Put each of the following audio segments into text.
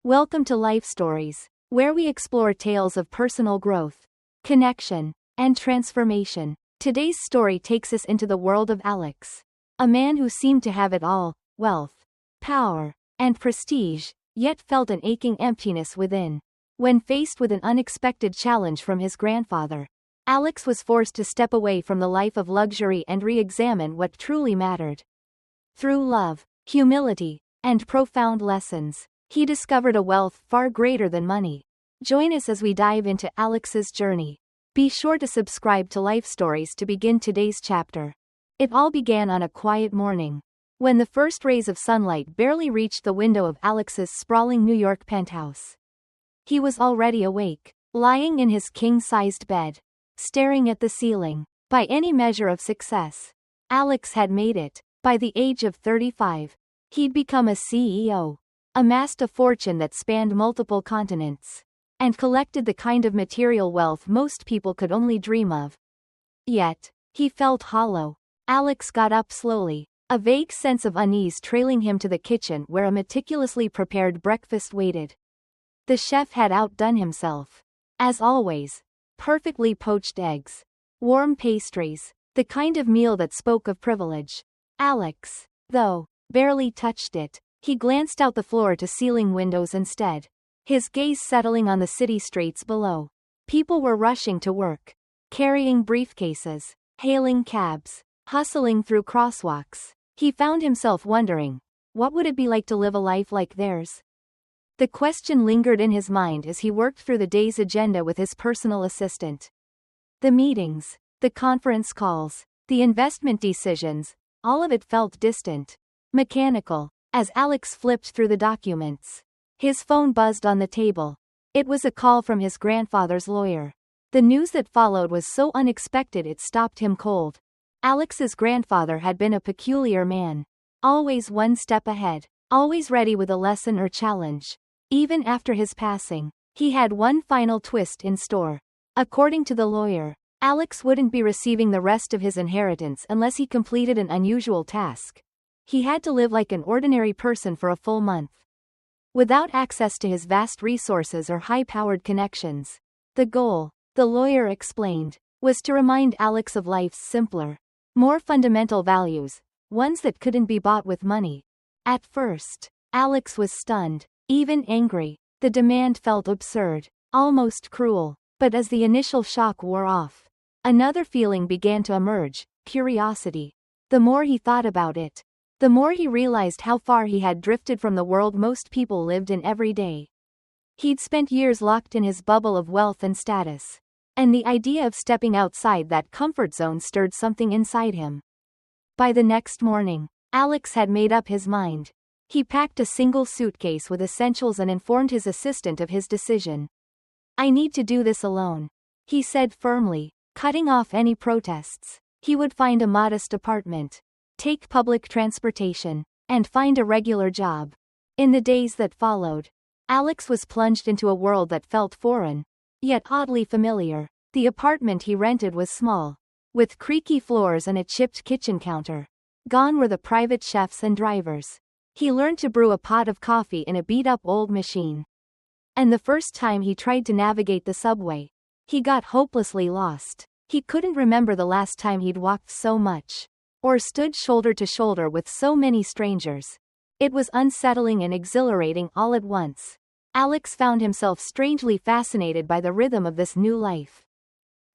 Welcome to Life Stories, where we explore tales of personal growth, connection, and transformation. Today's story takes us into the world of Alex, a man who seemed to have it all: wealth, power, and prestige, yet felt an aching emptiness within. When faced with an unexpected challenge from his grandfather, Alex was forced to step away from the life of luxury and re-examine what truly mattered. Through love, humility, and profound lessons, he discovered a wealth far greater than money. Join us as we dive into Alex's journey. Be sure to subscribe to Life Stories to begin today's chapter. It all began on a quiet morning, when the first rays of sunlight barely reached the window of Alex's sprawling New York penthouse. He was already awake, lying in his king-sized bed, staring at the ceiling. By any measure of success, Alex had made it. By the age of 35, he'd become a CEO, amassed a fortune that spanned multiple continents, and collected the kind of material wealth most people could only dream of. Yet, he felt hollow. Alex got up slowly, a vague sense of unease trailing him to the kitchen where a meticulously prepared breakfast waited. The chef had outdone himself. As always, perfectly poached eggs, warm pastries, the kind of meal that spoke of privilege. Alex, though, barely touched it. He glanced out the floor-to-ceiling windows instead, his gaze settling on the city streets below. People were rushing to work, carrying briefcases, hailing cabs, hustling through crosswalks. He found himself wondering, what would it be like to live a life like theirs? The question lingered in his mind as he worked through the day's agenda with his personal assistant. The meetings, the conference calls, the investment decisions, all of it felt distant, mechanical. As Alex flipped through the documents, his phone buzzed on the table. It was a call from his grandfather's lawyer. The news that followed was so unexpected it stopped him cold. Alex's grandfather had been a peculiar man, always one step ahead, always ready with a lesson or challenge. Even after his passing, he had one final twist in store. According to the lawyer, Alex wouldn't be receiving the rest of his inheritance unless he completed an unusual task. He had to live like an ordinary person for a full month, without access to his vast resources or high-powered connections. The goal, the lawyer explained, was to remind Alex of life's simpler, more fundamental values, ones that couldn't be bought with money. At first, Alex was stunned, even angry. The demand felt absurd, almost cruel. But as the initial shock wore off, another feeling began to emerge: curiosity. The more he thought about it, the more he realized how far he had drifted from the world most people lived in every day. He'd spent years locked in his bubble of wealth and status, and the idea of stepping outside that comfort zone stirred something inside him. By the next morning, Alex had made up his mind. He packed a single suitcase with essentials and informed his assistant of his decision. "I need to do this alone," he said firmly, cutting off any protests. He would find a modest apartment, take public transportation, and find a regular job. In the days that followed, Alex was plunged into a world that felt foreign, yet oddly familiar. The apartment he rented was small, with creaky floors and a chipped kitchen counter. Gone were the private chefs and drivers. He learned to brew a pot of coffee in a beat-up old machine. And the first time he tried to navigate the subway, he got hopelessly lost. He couldn't remember the last time he'd walked so much, or stood shoulder to shoulder with so many strangers. It was unsettling and exhilarating all at once. Alex found himself strangely fascinated by the rhythm of this new life.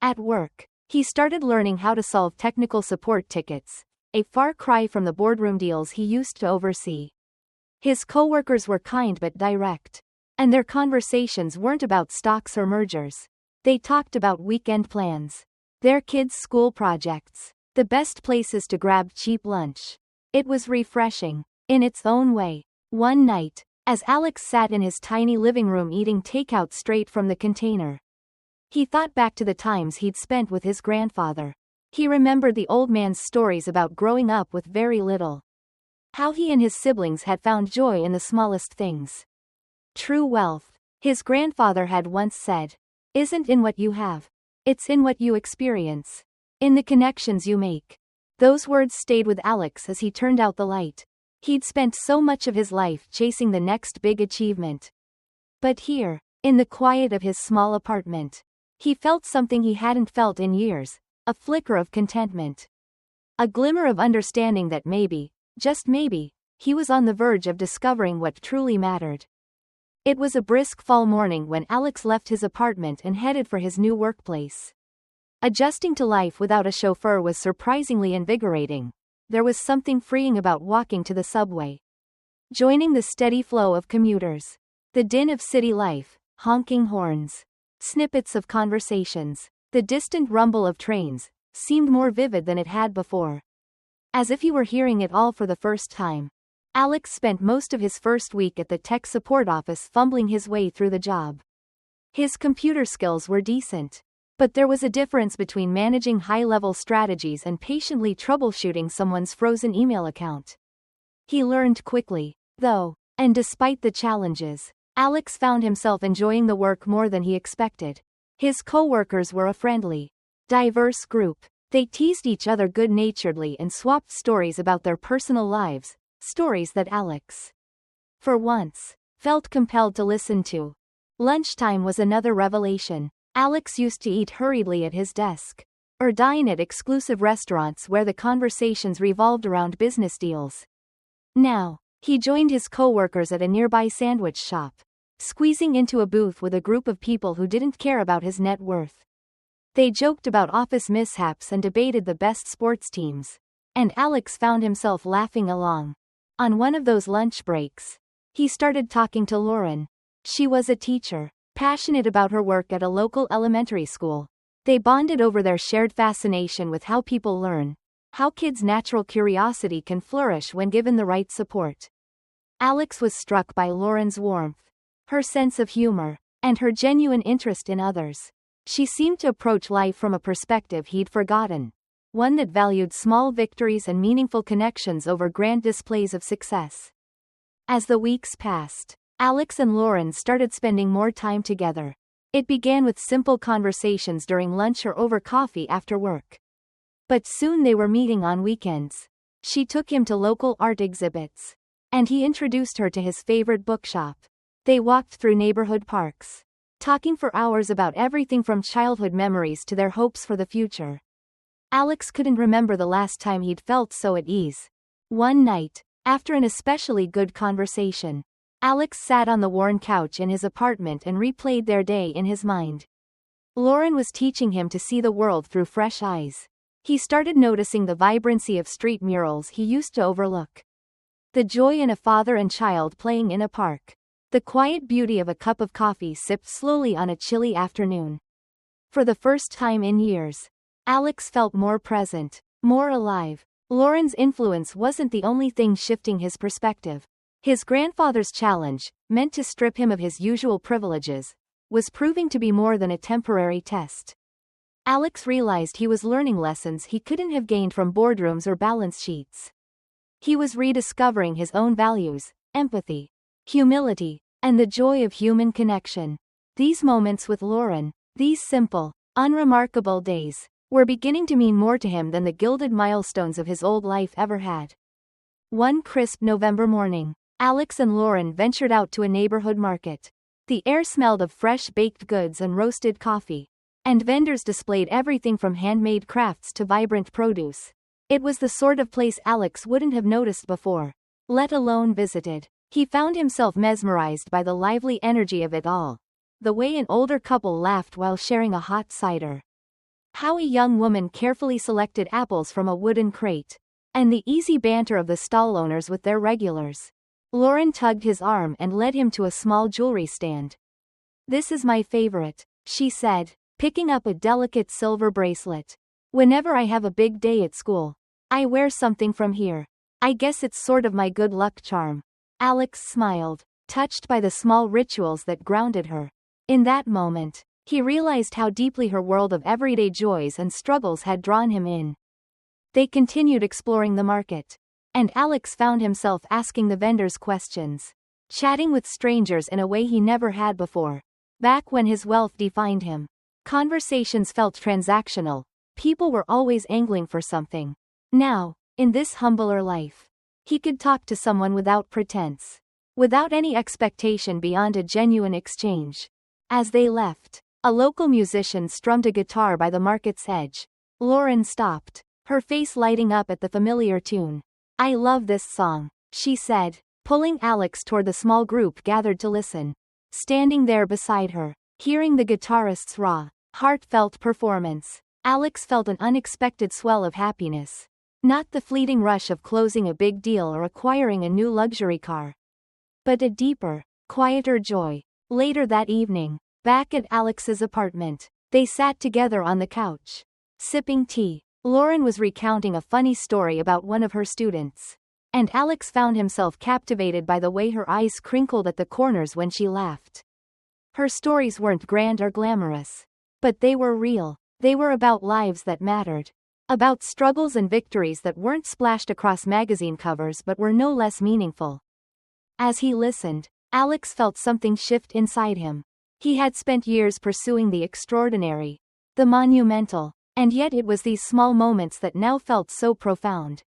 At work, he started learning how to solve technical support tickets, a far cry from the boardroom deals he used to oversee. His coworkers were kind but direct, and their conversations weren't about stocks or mergers. They talked about weekend plans, their kids' school projects, the best places to grab cheap lunch. It was refreshing, in its own way. One night, as Alex sat in his tiny living room eating takeout straight from the container, he thought back to the times he'd spent with his grandfather. He remembered the old man's stories about growing up with very little, how he and his siblings had found joy in the smallest things. True wealth, his grandfather had once said, isn't in what you have, it's in what you experience, in the connections you make. Those words stayed with Alex as he turned out the light. He'd spent so much of his life chasing the next big achievement, But here, in the quiet of his small apartment, he felt something he hadn't felt in years, a flicker of contentment. A glimmer of understanding that maybe, just maybe, he was on the verge of discovering what truly mattered. It was a brisk fall morning when Alex left his apartment and headed for his new workplace. Adjusting to life without a chauffeur was surprisingly invigorating. There was something freeing about walking to the subway, joining the steady flow of commuters. The din of city life, honking horns, snippets of conversations, the distant rumble of trains, seemed more vivid than it had before. As if he were hearing it all for the first time. Alex spent most of his first week at the tech support office fumbling his way through the job. His computer skills were decent, but there was a difference between managing high-level strategies and patiently troubleshooting someone's frozen email account. He learned quickly, though, and despite the challenges, Alex found himself enjoying the work more than he expected. His co-workers were a friendly, diverse group. They teased each other good-naturedly and swapped stories about their personal lives, stories that Alex, for once, felt compelled to listen to. Lunchtime was another revelation. Alex used to eat hurriedly at his desk, or dine at exclusive restaurants where the conversations revolved around business deals. Now, he joined his co-workers at a nearby sandwich shop, squeezing into a booth with a group of people who didn't care about his net worth. They joked about office mishaps and debated the best sports teams, and Alex found himself laughing along. On one of those lunch breaks, he started talking to Lauren. She was a teacher, passionate about her work at a local elementary school. They bonded over their shared fascination with how people learn, how kids' natural curiosity can flourish when given the right support. Alex was struck by Lauren's warmth, her sense of humor, and her genuine interest in others. She seemed to approach life from a perspective he'd forgotten, one that valued small victories and meaningful connections over grand displays of success. As the weeks passed, Alex and Lauren started spending more time together. It began with simple conversations during lunch or over coffee after work. But soon they were meeting on weekends. She took him to local art exhibits, and he introduced her to his favorite bookshop. They walked through neighborhood parks, talking for hours about everything from childhood memories to their hopes for the future. Alex couldn't remember the last time he'd felt so at ease. One night, after an especially good conversation, Alex sat on the worn couch in his apartment and replayed their day in his mind. Lauren was teaching him to see the world through fresh eyes. He started noticing the vibrancy of street murals he used to overlook, the joy in a father and child playing in a park, the quiet beauty of a cup of coffee sipped slowly on a chilly afternoon. For the first time in years, Alex felt more present, more alive. Lauren's influence wasn't the only thing shifting his perspective. His grandfather's challenge, meant to strip him of his usual privileges, was proving to be more than a temporary test. Alex realized he was learning lessons he couldn't have gained from boardrooms or balance sheets. He was rediscovering his own values, empathy, humility, and the joy of human connection. These moments with Lauren, these simple, unremarkable days, were beginning to mean more to him than the gilded milestones of his old life ever had. One crisp November morning, Alex and Lauren ventured out to a neighborhood market. The air smelled of fresh baked goods and roasted coffee, and vendors displayed everything from handmade crafts to vibrant produce. It was the sort of place Alex wouldn't have noticed before, let alone visited. He found himself mesmerized by the lively energy of it all. The way an older couple laughed while sharing a hot cider, how a young woman carefully selected apples from a wooden crate, and the easy banter of the stall owners with their regulars. Lauren tugged his arm and led him to a small jewelry stand. "This is my favorite," she said, picking up a delicate silver bracelet. "Whenever I have a big day at school, I wear something from here. I guess it's sort of my good luck charm." Alex smiled, touched by the small rituals that grounded her. In that moment, he realized how deeply her world of everyday joys and struggles had drawn him in. They continued exploring the market, and Alex found himself asking the vendors questions, chatting with strangers in a way he never had before. Back when his wealth defined him, conversations felt transactional. People were always angling for something. Now, in this humbler life, he could talk to someone without pretense. without any expectation beyond a genuine exchange. As they left, a local musician strummed a guitar by the market's edge. Lauren stopped, her face lighting up at the familiar tune. "I love this song," she said, pulling Alex toward the small group gathered to listen. Standing there beside her, hearing the guitarist's raw, heartfelt performance, Alex felt an unexpected swell of happiness. Not the fleeting rush of closing a big deal or acquiring a new luxury car, but a deeper, quieter joy. Later that evening, back at Alex's apartment, they sat together on the couch, sipping tea. Lauren was recounting a funny story about one of her students, and Alex found himself captivated by the way her eyes crinkled at the corners when she laughed. Her stories weren't grand or glamorous, but they were real. They were about lives that mattered, about struggles and victories that weren't splashed across magazine covers but were no less meaningful. As he listened, Alex felt something shift inside him. He had spent years pursuing the extraordinary, the monumental, and yet it was these small moments that now felt so profound.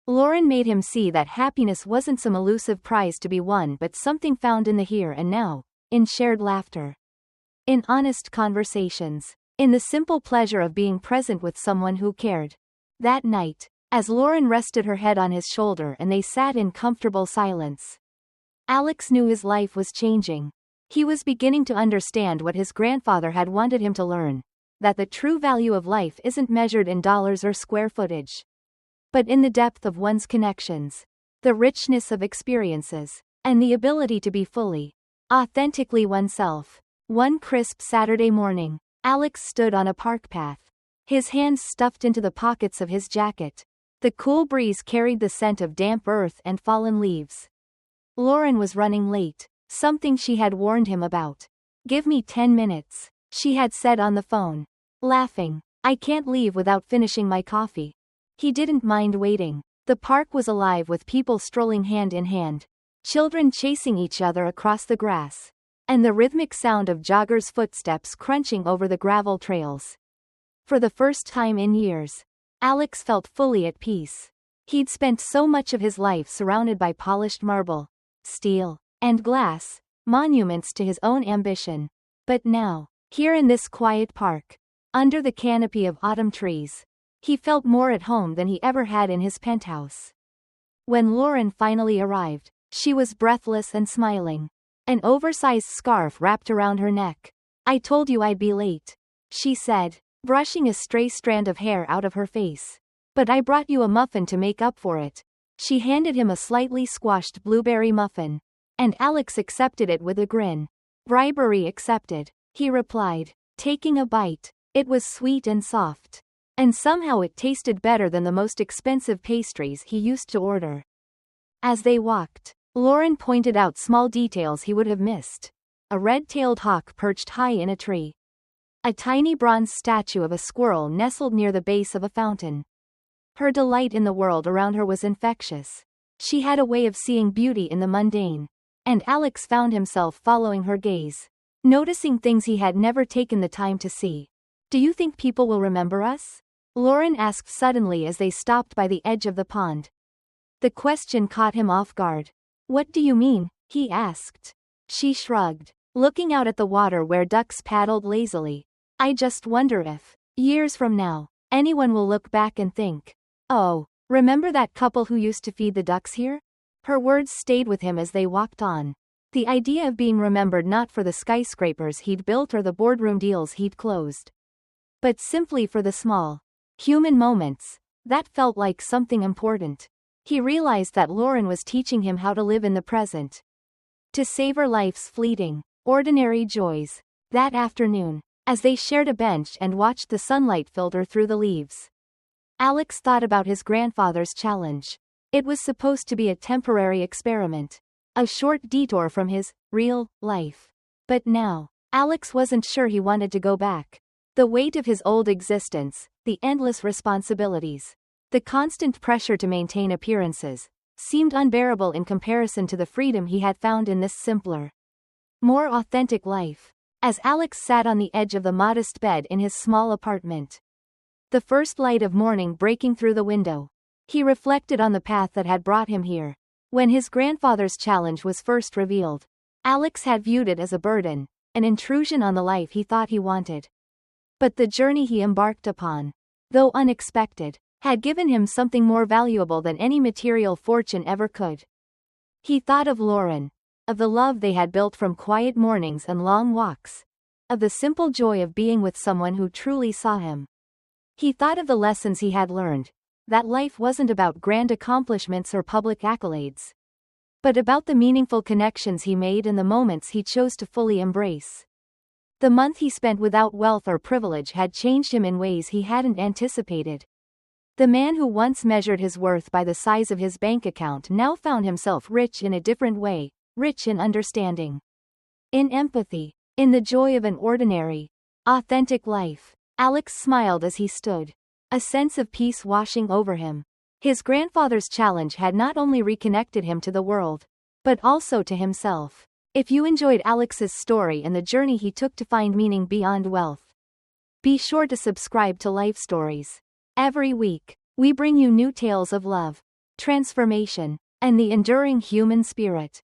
Lauren made him see that happiness wasn't some elusive prize to be won but something found in the here and now, in shared laughter, in honest conversations, in the simple pleasure of being present with someone who cared. That night, as Lauren rested her head on his shoulder and they sat in comfortable silence, Alex knew his life was changing. He was beginning to understand what his grandfather had wanted him to learn, that the true value of life isn't measured in dollars or square footage, but in the depth of one's connections, the richness of experiences, and the ability to be fully, authentically oneself. One crisp Saturday morning, Alex stood on a park path, his hands stuffed into the pockets of his jacket. The cool breeze carried the scent of damp earth and fallen leaves. Lauren was running late, something she had warned him about. "Give me 10 minutes, she had said on the phone, laughing. "I can't leave without finishing my coffee." He didn't mind waiting. The park was alive with people strolling hand in hand, children chasing each other across the grass, and the rhythmic sound of joggers' footsteps crunching over the gravel trails. For the first time in years, Alex felt fully at peace. He'd spent so much of his life surrounded by polished marble, steel, and glass, monuments to his own ambition. But now, here in this quiet park, under the canopy of autumn trees, he felt more at home than he ever had in his penthouse. When Lauren finally arrived, she was breathless and smiling, an oversized scarf wrapped around her neck. "I told you I'd be late," she said, brushing a stray strand of hair out of her face. "But I brought you a muffin to make up for it." She handed him a slightly squashed blueberry muffin, and Alex accepted it with a grin. "Bribery accepted," he replied, taking a bite. It was sweet and soft, and somehow it tasted better than the most expensive pastries he used to order. As they walked, Lauren pointed out small details he would have missed. A red-tailed hawk perched high in a tree. A tiny bronze statue of a squirrel nestled near the base of a fountain. Her delight in the world around her was infectious. She had a way of seeing beauty in the mundane, and Alex found himself following her gaze, noticing things he had never taken the time to see. "Do you think people will remember us?" Lauren asked suddenly as they stopped by the edge of the pond. The question caught him off guard. "What do you mean?" he asked. She shrugged, looking out at the water where ducks paddled lazily. "I just wonder if, years from now, anyone will look back and think, 'Oh, remember that couple who used to feed the ducks here?'" Her words stayed with him as they walked on. The idea of being remembered not for the skyscrapers he'd built or the boardroom deals he'd closed, but simply for the small, human moments, that felt like something important. He realized that Lauren was teaching him how to live in the present, to savor life's fleeting, ordinary joys. That afternoon, as they shared a bench and watched the sunlight filter through the leaves, Alex thought about his grandfather's challenge. It was supposed to be a temporary experiment, a short detour from his real life. But now, Alex wasn't sure he wanted to go back. The weight of his old existence, the endless responsibilities, the constant pressure to maintain appearances, seemed unbearable in comparison to the freedom he had found in this simpler, more authentic life. As Alex sat on the edge of the modest bed in his small apartment, the first light of morning breaking through the window, he reflected on the path that had brought him here, When his grandfather's challenge was first revealed, Alex had viewed it as a burden, an intrusion on the life he thought he wanted. But the journey he embarked upon, though unexpected, had given him something more valuable than any material fortune ever could. He thought of Lauren, of the love they had built from quiet mornings and long walks, of the simple joy of being with someone who truly saw him. He thought of the lessons he had learned, that life wasn't about grand accomplishments or public accolades, but about the meaningful connections he made and the moments he chose to fully embrace. The month he spent without wealth or privilege had changed him in ways he hadn't anticipated. The man who once measured his worth by the size of his bank account now found himself rich in a different way, rich in understanding, in empathy, in the joy of an ordinary, authentic life. Alex smiled as he stood, a sense of peace washing over him. His grandfather's challenge had not only reconnected him to the world, but also to himself. If you enjoyed Alex's story and the journey he took to find meaning beyond wealth, be sure to subscribe to Life Stories. Every week, we bring you new tales of love, transformation, and the enduring human spirit.